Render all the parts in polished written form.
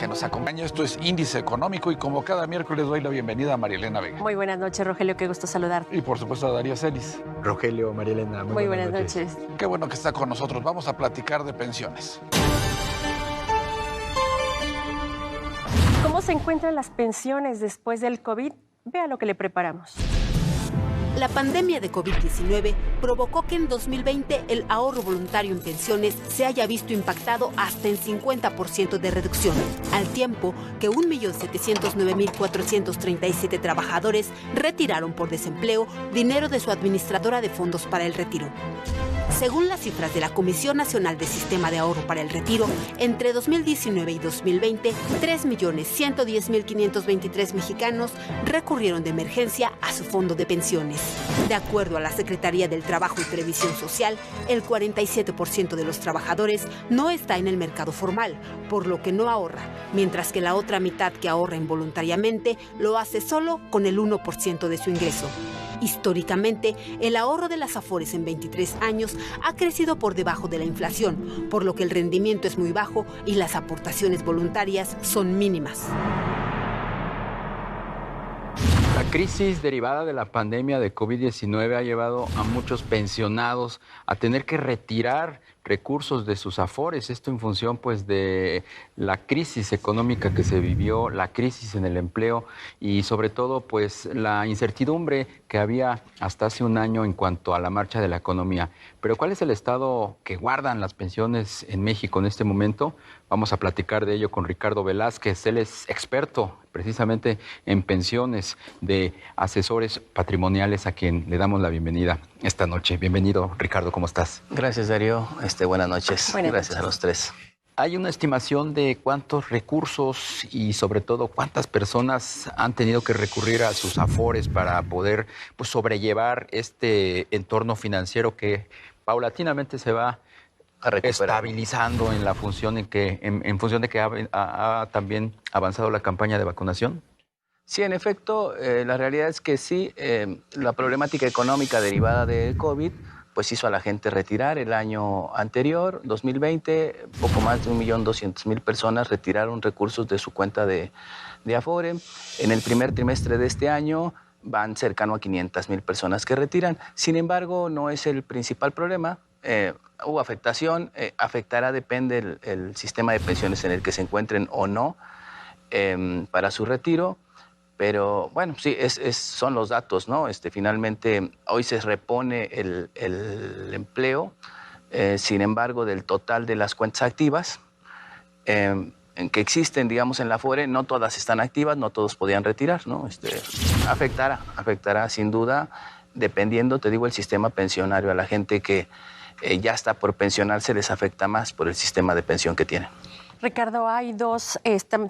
que nos acompaña. Esto es Índice Económico y como cada miércoles doy la bienvenida a Marielena Vega. Muy buenas noches, Rogelio, qué gusto saludarte. Y por supuesto a Darío Celis. Rogelio, Marielena, muy buenas noches. Qué bueno que está con nosotros. Vamos a platicar de pensiones. ¿Cómo se encuentran las pensiones después del COVID? Vea lo que le preparamos. La pandemia de COVID-19 provocó que en 2020 el ahorro voluntario en pensiones se haya visto impactado hasta en 50% de reducción, al tiempo que 1.709.437 trabajadores retiraron por desempleo dinero de su administradora de fondos para el retiro. Según las cifras de la Comisión Nacional de Sistema de Ahorro para el Retiro, entre 2019 y 2020, 3.110.523 mexicanos recurrieron de emergencia a su fondo de pensiones. De acuerdo a la Secretaría del Trabajo y Previsión Social, el 47% de los trabajadores no está en el mercado formal, por lo que no ahorra, mientras que la otra mitad que ahorra involuntariamente lo hace solo con el 1% de su ingreso. Históricamente, el ahorro de las Afores en 23 años ha crecido por debajo de la inflación, por lo que el rendimiento es muy bajo y las aportaciones voluntarias son mínimas. La crisis derivada de la pandemia de COVID-19 ha llevado a muchos pensionados a tener que retirar recursos de sus Afores, esto en función pues de la crisis económica que se vivió, la crisis en el empleo y sobre todo pues la incertidumbre que había hasta hace un año en cuanto a la marcha de la economía. Pero ¿cuál es el estado que guardan las pensiones en México en este momento? Vamos a platicar de ello con Ricardo Velázquez, él es experto precisamente en pensiones de asesores patrimoniales a quien le damos la bienvenida esta noche. Bienvenido, Ricardo, ¿cómo estás? Gracias, Darío. Buenas noches. Gracias noches. a los tres. ¿Hay una estimación de cuántos recursos y sobre todo cuántas personas han tenido que recurrir a sus Afores para poder pues, sobrellevar este entorno financiero que paulatinamente se va estabilizando en la función en función de que ha también avanzado la campaña de vacunación? Sí, en efecto, la realidad es que sí, la problemática económica derivada de COVID pues hizo a la gente retirar. El año anterior, 2020, poco más de 1.200.000 personas retiraron recursos de su cuenta de Afore. En el primer trimestre de este año van cercano a 500.000 personas que retiran. Sin embargo, no es el principal problema. Hubo afectación, afectará, depende el sistema de pensiones en el que se encuentren o no para su retiro. Pero bueno, sí, son los datos, ¿no? Finalmente, hoy se repone el empleo, sin embargo, del total de las cuentas activas que existen, digamos, en la Afore, no todas están activas, no todos podían retirar, ¿no? Afectará sin duda, dependiendo, te digo, el sistema pensionario. A la gente que ya está por pensionarse les afecta más por el sistema de pensión que tienen. Ricardo,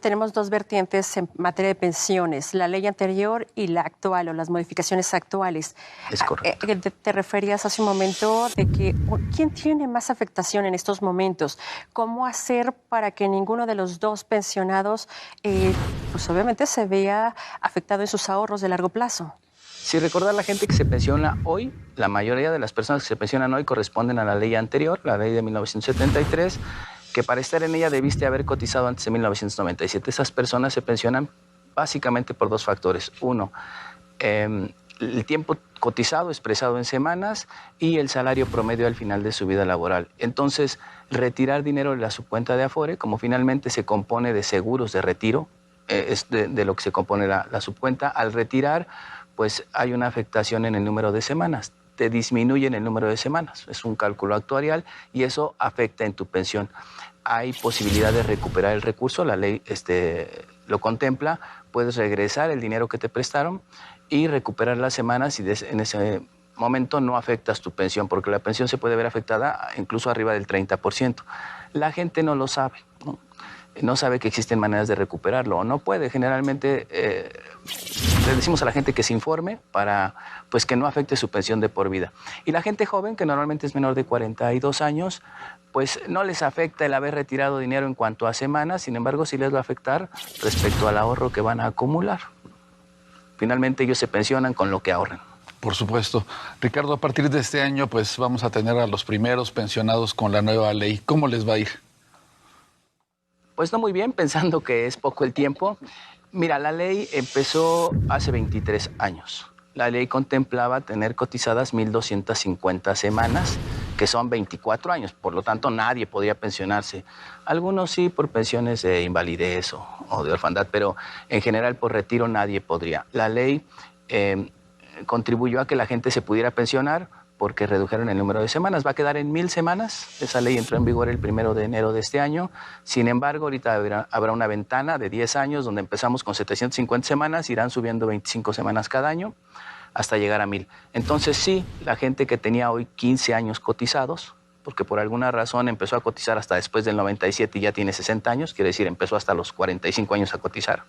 tenemos dos vertientes en materia de pensiones, la ley anterior y la actual o las modificaciones actuales. Es correcto. Te referías hace un momento de que ¿quién tiene más afectación en estos momentos? ¿Cómo hacer para que ninguno de los dos pensionados, pues obviamente se vea afectado en sus ahorros de largo plazo? Si recordar, la gente que se pensiona hoy, la mayoría de las personas que se pensionan hoy corresponden a la ley anterior, la ley de 1973, que para estar en ella debiste haber cotizado antes de 1997. Esas personas se pensionan básicamente por dos factores. Uno, el tiempo cotizado expresado en semanas y el salario promedio al final de su vida laboral. Entonces, retirar dinero de su cuenta de Afore, como finalmente se compone de seguros de retiro, es de lo que se compone la subcuenta, al retirar, pues hay una afectación en el número de semanas. Te disminuyen el número de semanas. Es un cálculo actuarial y eso afecta en tu pensión. Hay posibilidad de recuperar el recurso, la ley lo contempla, puedes regresar el dinero que te prestaron y recuperar las semanas y en ese momento no afectas tu pensión, porque la pensión se puede ver afectada incluso arriba del 30%. La gente no lo sabe, ¿no? No sabe que existen maneras de recuperarlo o no puede. Generalmente le decimos a la gente que se informe para pues, que no afecte su pensión de por vida. Y la gente joven, que normalmente es menor de 42 años, pues no les afecta el haber retirado dinero en cuanto a semanas, sin embargo sí les va a afectar respecto al ahorro que van a acumular. Finalmente ellos se pensionan con lo que ahorren. Por supuesto. Ricardo, a partir de este año pues vamos a tener a los primeros pensionados con la nueva ley. ¿Cómo les va a ir? Pues no muy bien, pensando que es poco el tiempo. Mira, la ley empezó hace 23 años. La ley contemplaba tener cotizadas 1.250 semanas, que son 24 años. Por lo tanto, nadie podía pensionarse. Algunos sí por pensiones de invalidez o de orfandad, pero en general por retiro nadie podría. La ley contribuyó a que la gente se pudiera pensionar porque redujeron el número de semanas. Va a quedar en 1,000 semanas. Esa ley entró en vigor el 1 de enero de este año. Sin embargo, ahorita habrá una ventana de 10 años donde empezamos con 750 semanas, irán subiendo 25 semanas cada año hasta llegar a 1,000. Entonces sí, la gente que tenía hoy 15 años cotizados, porque por alguna razón empezó a cotizar hasta después del 97 y ya tiene 60 años, quiere decir, empezó hasta los 45 años a cotizar,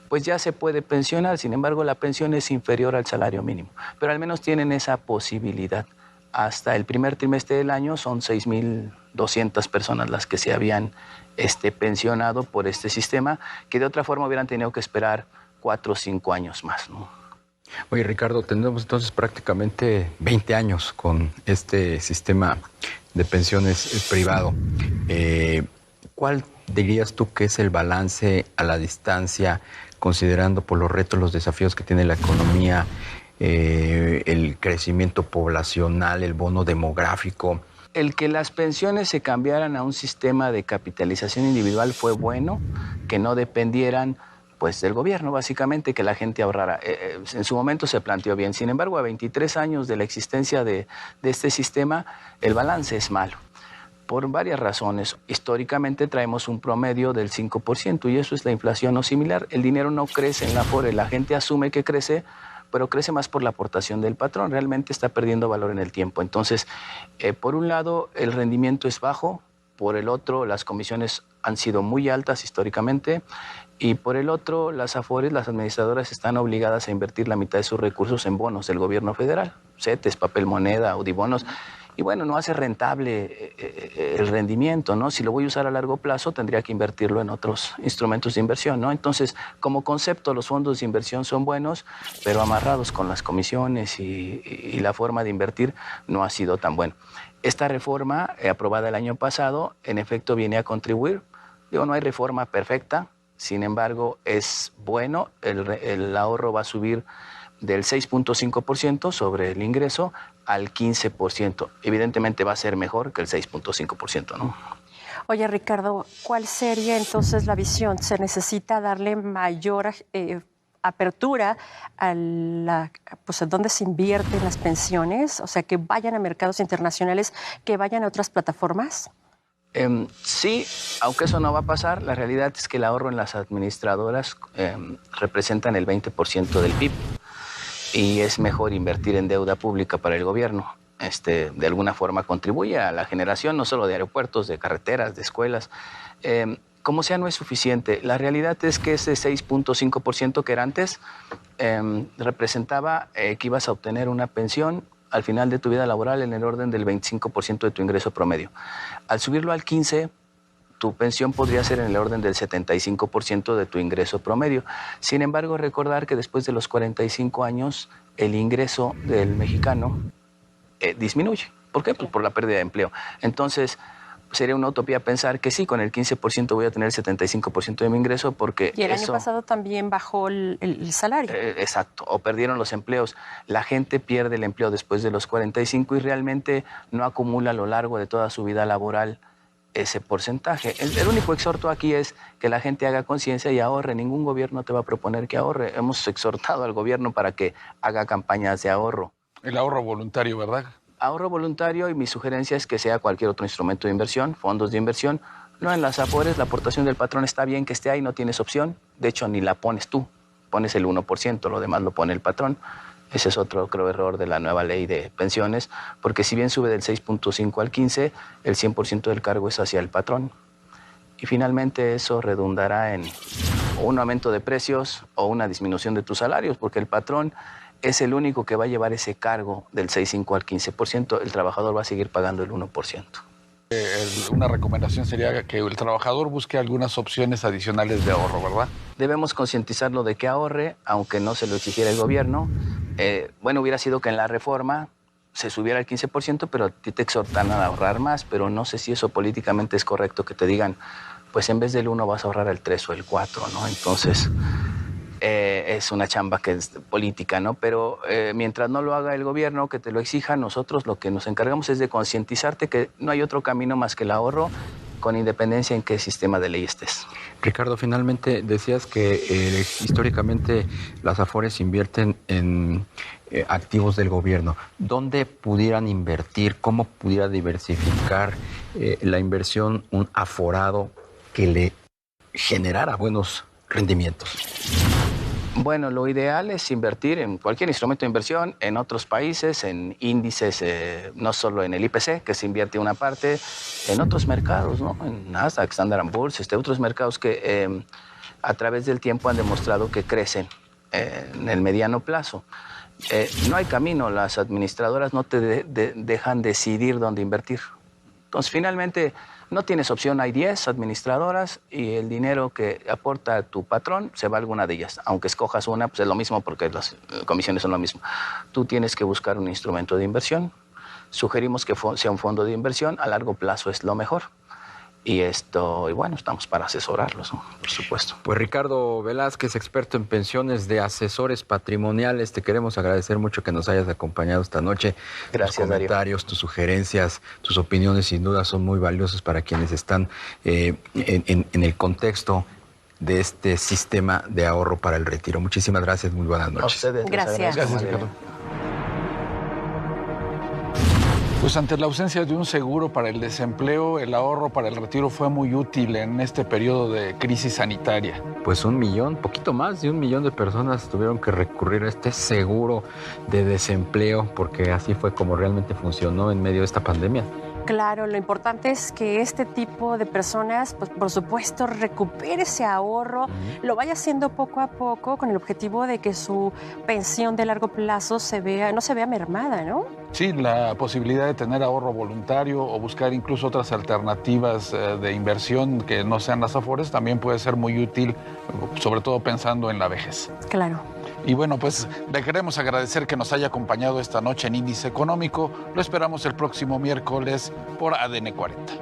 pues ya se puede pensionar. Sin embargo, la pensión es inferior al salario mínimo, pero al menos tienen esa posibilidad. Hasta el primer trimestre del año son 6,200 personas las que se habían pensionado por este sistema, que de otra forma hubieran tenido que esperar 4 o 5 años más, ¿no? Oye, Ricardo, tendremos entonces prácticamente 20 años con este sistema de pensiones privado. ¿Cuál dirías tú que es el balance a la distancia, considerando por los retos, los desafíos que tiene la economía, el crecimiento poblacional, el bono demográfico? El que las pensiones se cambiaran a un sistema de capitalización individual fue bueno, que no dependieran pues del gobierno, básicamente, que la gente ahorrara. En su momento se planteó bien. Sin embargo, a 23 años de la existencia de este sistema, el balance es malo, por varias razones. Históricamente traemos un promedio del 5% y eso es la inflación o similar. El dinero no crece en la Afore, la gente asume que crece, pero crece más por la aportación del patrón. Realmente está perdiendo valor en el tiempo. Entonces, por un lado, el rendimiento es bajo, por el otro, las comisiones han sido muy altas históricamente, y por el otro, las Afores, las administradoras, están obligadas a invertir la mitad de sus recursos en bonos del gobierno federal, CETES, papel moneda, audibonos, y bueno, no hace rentable el rendimiento, ¿no? Si lo voy a usar a largo plazo, tendría que invertirlo en otros instrumentos de inversión, ¿no? Entonces, como concepto, los fondos de inversión son buenos, pero amarrados con las comisiones y la forma de invertir no ha sido tan bueno. Esta reforma, aprobada el año pasado, en efecto viene a contribuir. Digo, no hay reforma perfecta, sin embargo, es bueno. El ahorro va a subir del 6.5% sobre el ingreso al 15%. Evidentemente va a ser mejor que el 6.5%, ¿no? Oye, Ricardo, ¿cuál sería entonces la visión? ¿Se necesita darle mayor apertura a pues, a dónde se invierten las pensiones? O sea, que vayan a mercados internacionales, que vayan a otras plataformas. Sí, aunque eso no va a pasar, la realidad es que el ahorro en las administradoras representan el 20% del PIB y es mejor invertir en deuda pública para el gobierno. De alguna forma contribuye a la generación no solo de aeropuertos, de carreteras, de escuelas. Como sea, no es suficiente. La realidad es que ese 6.5% que era antes representaba que ibas a obtener una pensión al final de tu vida laboral en el orden del 25% de tu ingreso promedio. Al subirlo al 15%, tu pensión podría ser en el orden del 75% de tu ingreso promedio. Sin embargo, recordar que después de los 45 años, el ingreso del mexicano disminuye. ¿Por qué? Pues por la pérdida de empleo. Entonces, sería una utopía pensar que sí, con el 15% voy a tener el 75% de mi ingreso porque y el año pasado también bajó el salario. Exacto, o perdieron los empleos. La gente pierde el empleo después de los 45 y realmente no acumula a lo largo de toda su vida laboral ese porcentaje. El único exhorto aquí es que la gente haga conciencia y ahorre. Ningún gobierno te va a proponer que ahorre. Hemos exhortado al gobierno para que haga campañas de ahorro. El ahorro voluntario, ¿verdad? Ahorro voluntario, y mi sugerencia es que sea cualquier otro instrumento de inversión, fondos de inversión, no en las Afores. La aportación del patrón está bien que esté ahí, no tienes opción, de hecho ni la pones tú, pones el 1%, lo demás lo pone el patrón. Ese es otro, creo, error de la nueva ley de pensiones, porque si bien sube del 6.5 al 15, el 100% del cargo es hacia el patrón. Y finalmente eso redundará en un aumento de precios o una disminución de tus salarios, porque el patrón es el único que va a llevar ese cargo del 6.5 al 15%. El trabajador va a seguir pagando el 1%. Una recomendación sería que el trabajador busque algunas opciones adicionales de ahorro, ¿verdad? Debemos concientizarlo de que ahorre, aunque no se lo exigiera el gobierno. Bueno, hubiera sido que en la reforma se subiera al 15%, pero a ti te exhortan a ahorrar más, pero no sé si eso políticamente es correcto, que te digan, pues en vez del 1 vas a ahorrar el 3 o el 4, ¿no? Entonces, es una chamba que es política, ¿no? Pero mientras no lo haga el gobierno, que te lo exija, nosotros lo que nos encargamos es de concientizarte que no hay otro camino más que el ahorro, con independencia en qué sistema de ley estés. Ricardo, finalmente decías que históricamente las Afores invierten en activos del gobierno. ¿Dónde pudieran invertir? ¿Cómo pudiera diversificar la inversión un aforado que le generara buenos rendimientos? Bueno, lo ideal es invertir en cualquier instrumento de inversión, en otros países, en índices, no solo en el IPC, que se invierte una parte, en otros mercados, ¿no? En Nasdaq, Standard & Poor's, otros mercados que a través del tiempo han demostrado que crecen en el mediano plazo. No hay camino, las administradoras no te dejan decidir dónde invertir. Entonces, finalmente, no tienes opción, hay 10 administradoras y el dinero que aporta tu patrón se va a alguna de ellas. Aunque escojas una, pues es lo mismo porque las comisiones son lo mismo. Tú tienes que buscar un instrumento de inversión. Sugerimos que sea un fondo de inversión, a largo plazo es lo mejor. Y bueno, estamos para asesorarlos, ¿no? Por supuesto. Pues Ricardo Velázquez, experto en pensiones de asesores patrimoniales, te queremos agradecer mucho que nos hayas acompañado esta noche. Gracias, tus comentarios, Darío. Tus sugerencias, tus opiniones sin duda son muy valiosos para quienes están en el contexto de este sistema de ahorro para el retiro. Muchísimas gracias, muy buenas noches. A ustedes. Gracias. Gracias, Ricardo. Pues ante la ausencia de un seguro para el desempleo, el ahorro para el retiro fue muy útil en este periodo de crisis sanitaria. Pues 1 millón, poquito más de 1 millón de personas tuvieron que recurrir a este seguro de desempleo, porque así fue como realmente funcionó en medio de esta pandemia. Claro, lo importante es que este tipo de personas, pues por supuesto, recupere ese ahorro, lo vaya haciendo poco a poco con el objetivo de que su pensión de largo plazo no se vea mermada, ¿no? Sí, la posibilidad de tener ahorro voluntario o buscar incluso otras alternativas de inversión que no sean las Afores también puede ser muy útil, sobre todo pensando en la vejez. Claro. Y bueno, pues le queremos agradecer que nos haya acompañado esta noche en Índice Económico. Lo esperamos el próximo miércoles por ADN 40.